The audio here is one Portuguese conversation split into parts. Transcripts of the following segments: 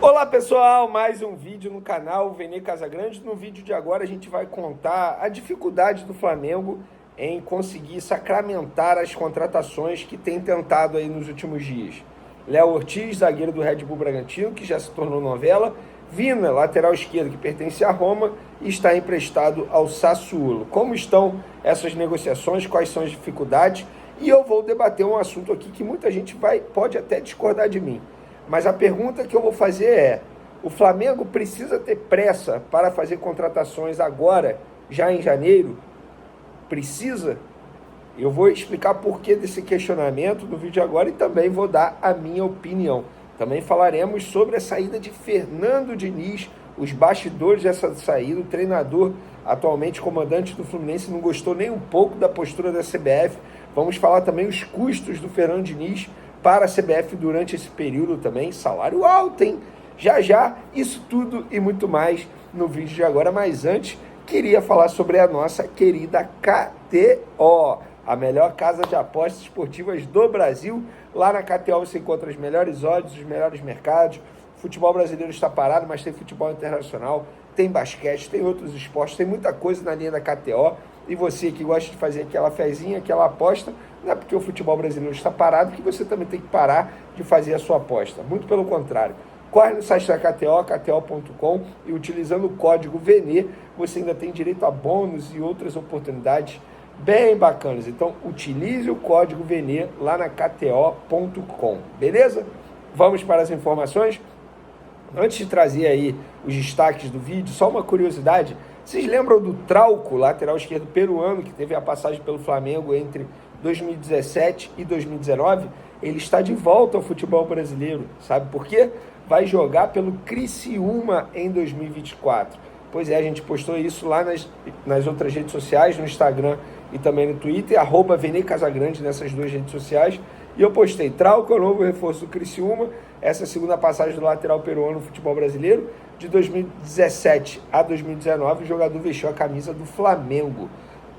Olá pessoal, mais um vídeo no canal Vene Casagrande. No vídeo de agora a gente vai contar a dificuldade do Flamengo em conseguir sacramentar as contratações que tem tentado aí nos últimos dias. Léo Ortiz, zagueiro do Red Bull Bragantino, que já se tornou novela. Vina, lateral esquerdo, que pertence à Roma e está emprestado ao Sassuolo. Como estão essas negociações, quais são as dificuldades? E eu vou debater um assunto aqui que muita gente pode até discordar de mim. Mas a pergunta que eu vou fazer é: o Flamengo precisa ter pressa para fazer contratações agora, já em janeiro? Precisa? Eu vou explicar por que desse questionamento no vídeo agora e também vou dar a minha opinião. Também falaremos sobre a saída de Fernando Diniz, os bastidores dessa saída. O treinador, atualmente comandante do Fluminense, não gostou nem um pouco da postura da CBF. Vamos falar também os custos do Fernando Diniz para a CBF durante esse período também. Salário alto, hein? Já, isso tudo e muito mais no vídeo de agora. Mas antes, queria falar sobre a nossa querida KTO, a melhor casa de apostas esportivas do Brasil. Lá na KTO você encontra as melhores odds, os melhores mercados. O futebol brasileiro está parado, mas tem futebol internacional, tem basquete, tem outros esportes, tem muita coisa na linha da KTO. E você que gosta de fazer aquela fezinha, aquela aposta, não é porque o futebol brasileiro está parado que você também tem que parar de fazer a sua aposta. Muito pelo contrário. Corre no site da KTO, kto.com, e utilizando o código VENE, você ainda tem direito a bônus e outras oportunidades bem bacanas. Então, utilize o código VENE lá na kto.com, beleza? Vamos para as informações? Antes de trazer aí os destaques do vídeo, só uma curiosidade: vocês lembram do Trauco, lateral esquerdo peruano, que teve a passagem pelo Flamengo entre 2017 e 2019? Ele está de volta ao futebol brasileiro. Sabe por quê? Vai jogar pelo Criciúma em 2024. Pois é, a gente postou isso lá nas outras redes sociais, no Instagram e também no Twitter, @Vene Casagrande nessas duas redes sociais. E eu postei: Trauco é o novo reforço do Criciúma. Essa é a segunda passagem do lateral peruano no futebol brasileiro. De 2017 a 2019, o jogador vestiu a camisa do Flamengo.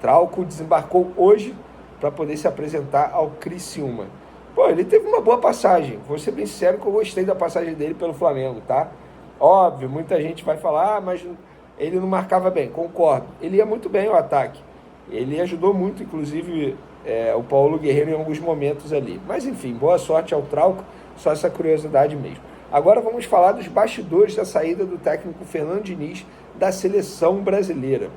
Trauco desembarcou hoje para poder se apresentar ao Criciúma. Pô, ele teve uma boa passagem. Vou ser bem sincero que eu gostei da passagem dele pelo Flamengo, tá? Óbvio, muita gente vai falar: mas ele não marcava bem. Concordo. Ele ia muito bem ao ataque. Ele ajudou muito, inclusive, o Paulo Guerreiro em alguns momentos ali. Mas, enfim, boa sorte ao Trauco. Só essa curiosidade mesmo. Agora vamos falar dos bastidores da saída do técnico Fernando Diniz da seleção brasileira.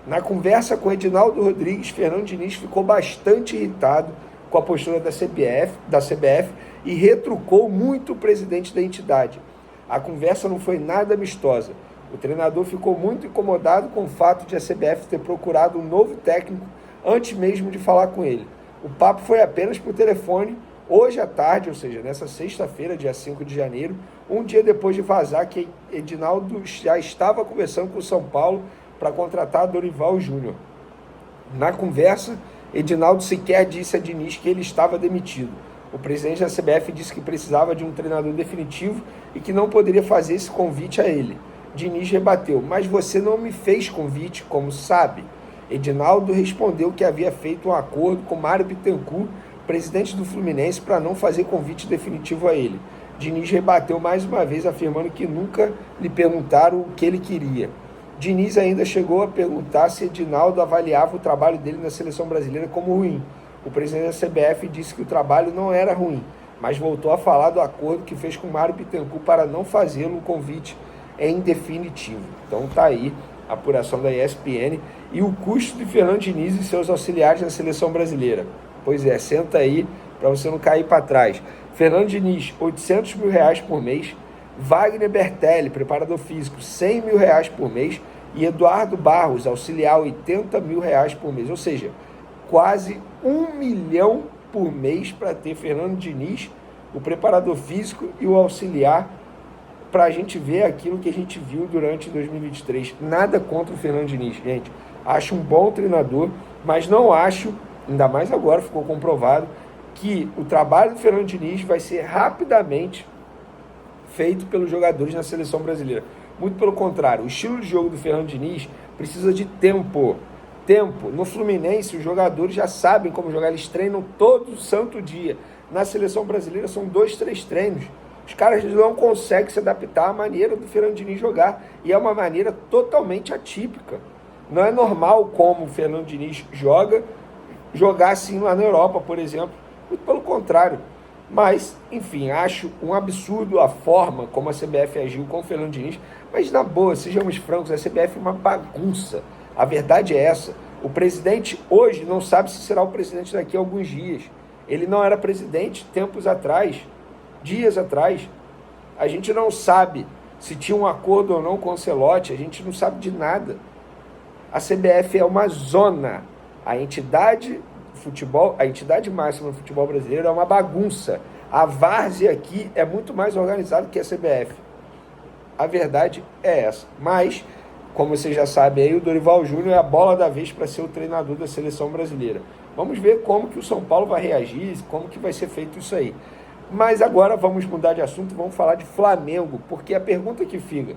Na conversa com Edinaldo Rodrigues, Fernando Diniz ficou bastante irritado com a postura da CBF e retrucou muito o presidente da entidade. A conversa não foi nada amistosa. O treinador ficou muito incomodado com o fato de a CBF ter procurado um novo técnico antes mesmo de falar com ele. O papo foi apenas por telefone, hoje à tarde, ou seja, nessa sexta-feira, dia 5 de janeiro, um dia depois de vazar que Edinaldo já estava conversando com o São Paulo para contratar Dorival Júnior. Na conversa, Edinaldo sequer disse a Diniz que ele estava demitido. O presidente da CBF disse que precisava de um treinador definitivo e que não poderia fazer esse convite a ele. Diniz rebateu: mas você não me fez convite, como sabe? Edinaldo respondeu que havia feito um acordo com Mário Bittencourt, presidente do Fluminense, para não fazer convite definitivo a ele. Diniz rebateu mais uma vez, afirmando que nunca lhe perguntaram o que ele queria. Diniz ainda chegou a perguntar se Edinaldo avaliava o trabalho dele na seleção brasileira como ruim. O presidente da CBF disse que o trabalho não era ruim, mas voltou a falar do acordo que fez com Mário Bittencourt para não fazê-lo um convite em definitivo. Então tá aí a apuração da ESPN e o custo de Fernando Diniz e seus auxiliares na seleção brasileira. Pois é, senta aí para você não cair para trás. Fernando Diniz, R$800 mil por mês. Wagner Bertelli, preparador físico, R$100 mil por mês. E Eduardo Barros, auxiliar, R$80 mil por mês. Ou seja, quase R$1 milhão por mês para ter Fernando Diniz, o preparador físico e o auxiliar, para a gente ver aquilo que a gente viu durante 2023. Nada contra o Fernando Diniz, gente. Acho um bom treinador, mas não acho, ainda mais agora ficou comprovado, que o trabalho do Fernando Diniz vai ser rapidamente feito pelos jogadores na seleção brasileira. Muito pelo contrário, o estilo de jogo do Fernando Diniz precisa de tempo. No Fluminense, os jogadores já sabem como jogar, eles treinam todo santo dia. Na seleção brasileira são 2, 3 treinos. Os caras não conseguem se adaptar à maneira do Fernando Diniz jogar. E é uma maneira totalmente atípica. Não é normal como o Fernando Diniz jogar assim lá na Europa, por exemplo. Muito pelo contrário. Mas, enfim, acho um absurdo a forma como a CBF agiu com o Fernando Diniz. Mas, na boa, sejamos francos, a CBF é uma bagunça. A verdade é essa. O presidente hoje não sabe se será o presidente daqui a alguns dias. Ele não era presidente tempos atrás, dias atrás. A gente não sabe se tinha um acordo ou não com o Ancelotti, a gente não sabe de nada. A CBF é uma zona. A entidade futebol, a entidade máxima do futebol brasileiro é uma bagunça. A várzea aqui é muito mais organizada que a CBF. A verdade é essa. Mas, como você já sabe aí, o Dorival Júnior é a bola da vez para ser o treinador da seleção brasileira. Vamos ver como que o São Paulo vai reagir, como que vai ser feito isso aí. Mas agora vamos mudar de assunto e vamos falar de Flamengo, porque a pergunta que fica: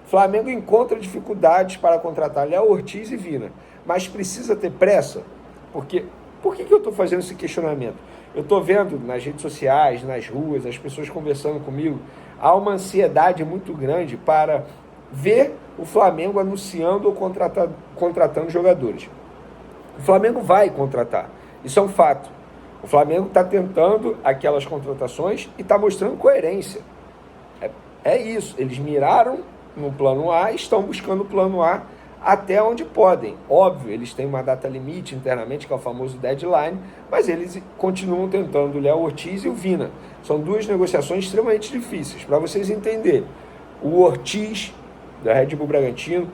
Flamengo encontra dificuldades para contratar Léo Ortiz e Vina, mas precisa ter pressa? Porque por que eu estou fazendo esse questionamento? Eu estou vendo nas redes sociais, nas ruas, as pessoas conversando comigo, há uma ansiedade muito grande para ver o Flamengo anunciando ou contratando jogadores. O Flamengo vai contratar, isso é um fato. O Flamengo está tentando aquelas contratações e está mostrando coerência. É isso, eles miraram no plano A e estão buscando o plano A até onde podem. Óbvio, eles têm uma data limite internamente, que é o famoso deadline, mas eles continuam tentando o Léo Ortiz e o Vina. São duas negociações extremamente difíceis. Para vocês entenderem, o Ortiz, da Red Bull Bragantino,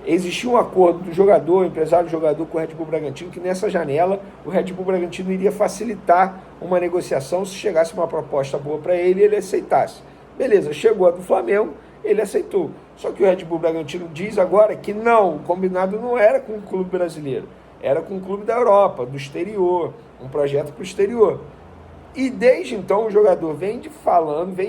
existia um acordo do jogador, empresário do jogador com o Red Bull Bragantino, que nessa janela o Red Bull Bragantino iria facilitar uma negociação se chegasse uma proposta boa para ele e ele aceitasse. Beleza, chegou a do Flamengo, ele aceitou. Só que o Red Bull Bragantino diz agora que não, o combinado não era com o clube brasileiro, era com o clube da Europa, do exterior, um projeto para o exterior. E desde então o jogador vem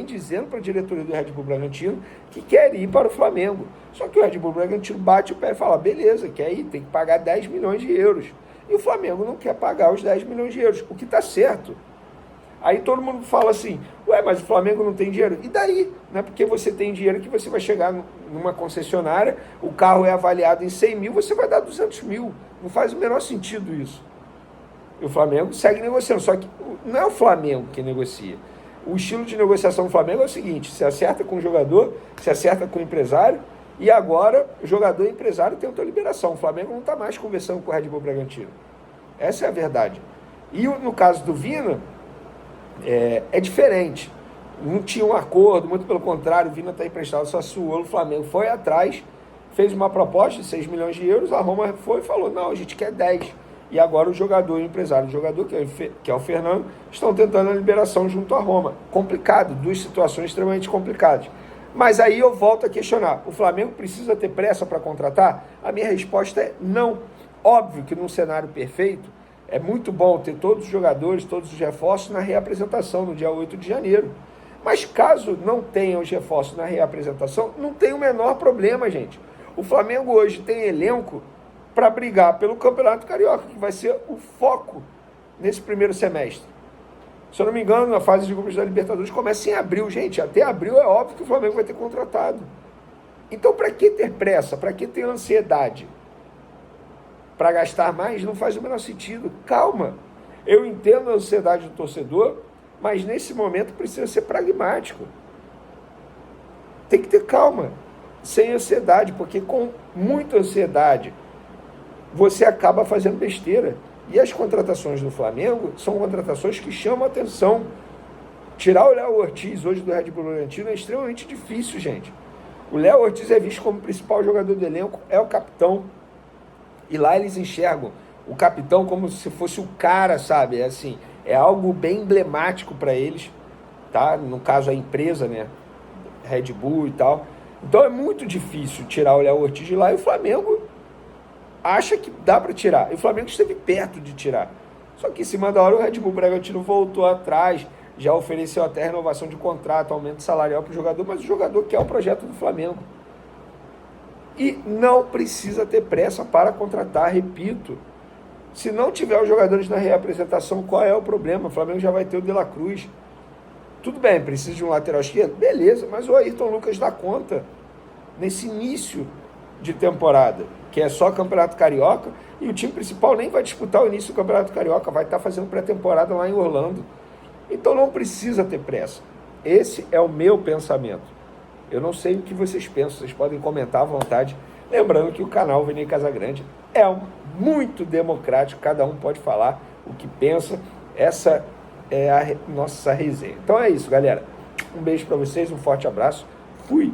dizendo para a diretoria do Red Bull Bragantino que quer ir para o Flamengo. Só que o Red Bull Bragantino bate o pé e fala: beleza, quer ir, tem que pagar 10 milhões de euros. E o Flamengo não quer pagar os 10 milhões de euros, o que está certo. Aí todo mundo fala assim: ué, mas o Flamengo não tem dinheiro? E daí? Não é porque você tem dinheiro que você vai chegar numa concessionária, o carro é avaliado em 100 mil, você vai dar 200 mil. Não faz o menor sentido isso. E o Flamengo segue negociando, só que não é o Flamengo que negocia. O estilo de negociação do Flamengo é o seguinte: se acerta com o jogador, se acerta com o empresário, e agora o jogador e o empresário tentam a liberação. O Flamengo não está mais conversando com o Red Bull Bragantino. Essa é a verdade. E no caso do Vina, é diferente. Não tinha um acordo, muito pelo contrário, o Vina está emprestado, só suou, o Flamengo foi atrás, fez uma proposta de 6 milhões de euros, a Roma foi e falou: não, a gente quer 10. E agora o jogador e o empresário do jogador, que é o Fernando, estão tentando a liberação junto à Roma. Complicado, duas situações extremamente complicadas. Mas aí eu volto a questionar: o Flamengo precisa ter pressa para contratar? A minha resposta é não. Óbvio que num cenário perfeito, é muito bom ter todos os jogadores, todos os reforços na reapresentação no dia 8 de janeiro. Mas caso não tenha os reforços na reapresentação, não tem o menor problema, gente. O Flamengo hoje tem elenco para brigar pelo Campeonato Carioca, que vai ser o foco nesse primeiro semestre. Se eu não me engano, a fase de grupos da Libertadores começa em abril. Gente, até abril é óbvio que o Flamengo vai ter contratado. Então, para que ter pressa? Para que ter ansiedade? Para gastar mais? Não faz o menor sentido. Calma. Eu entendo a ansiedade do torcedor, mas nesse momento precisa ser pragmático. Tem que ter calma, sem ansiedade, porque com muita ansiedade você acaba fazendo besteira. E as contratações do Flamengo são contratações que chamam a atenção. Tirar o Léo Ortiz hoje do Red Bull Bragantino é extremamente difícil, gente. O Léo Ortiz é visto como principal jogador do elenco, é o capitão. E lá eles enxergam o capitão como se fosse o cara, sabe? É assim, é algo bem emblemático para eles, tá? No caso, a empresa, né? Red Bull e tal. Então é muito difícil tirar o Léo Ortiz de lá, e o Flamengo acha que dá para tirar. E o Flamengo esteve perto de tirar. Só que em cima da hora o Red Bull Bragantino voltou atrás, já ofereceu até renovação de contrato, aumento salarial para o jogador, mas o jogador quer o projeto do Flamengo. E não precisa ter pressa para contratar, repito. Se não tiver os jogadores na reapresentação, qual é o problema? O Flamengo já vai ter o De La Cruz. Tudo bem, precisa de um lateral esquerdo? Beleza, mas o Ayrton Lucas dá conta nesse início de temporada, que é só Campeonato Carioca, e o time principal nem vai disputar o início do Campeonato Carioca, vai estar fazendo pré-temporada lá em Orlando. Então não precisa ter pressa. Esse é o meu pensamento. Eu não sei o que vocês pensam, vocês podem comentar à vontade. Lembrando que o canal Vene Casagrande é muito democrático, cada um pode falar o que pensa. Essa é a nossa resenha. Então é isso, galera. Um beijo para vocês, um forte abraço. Fui!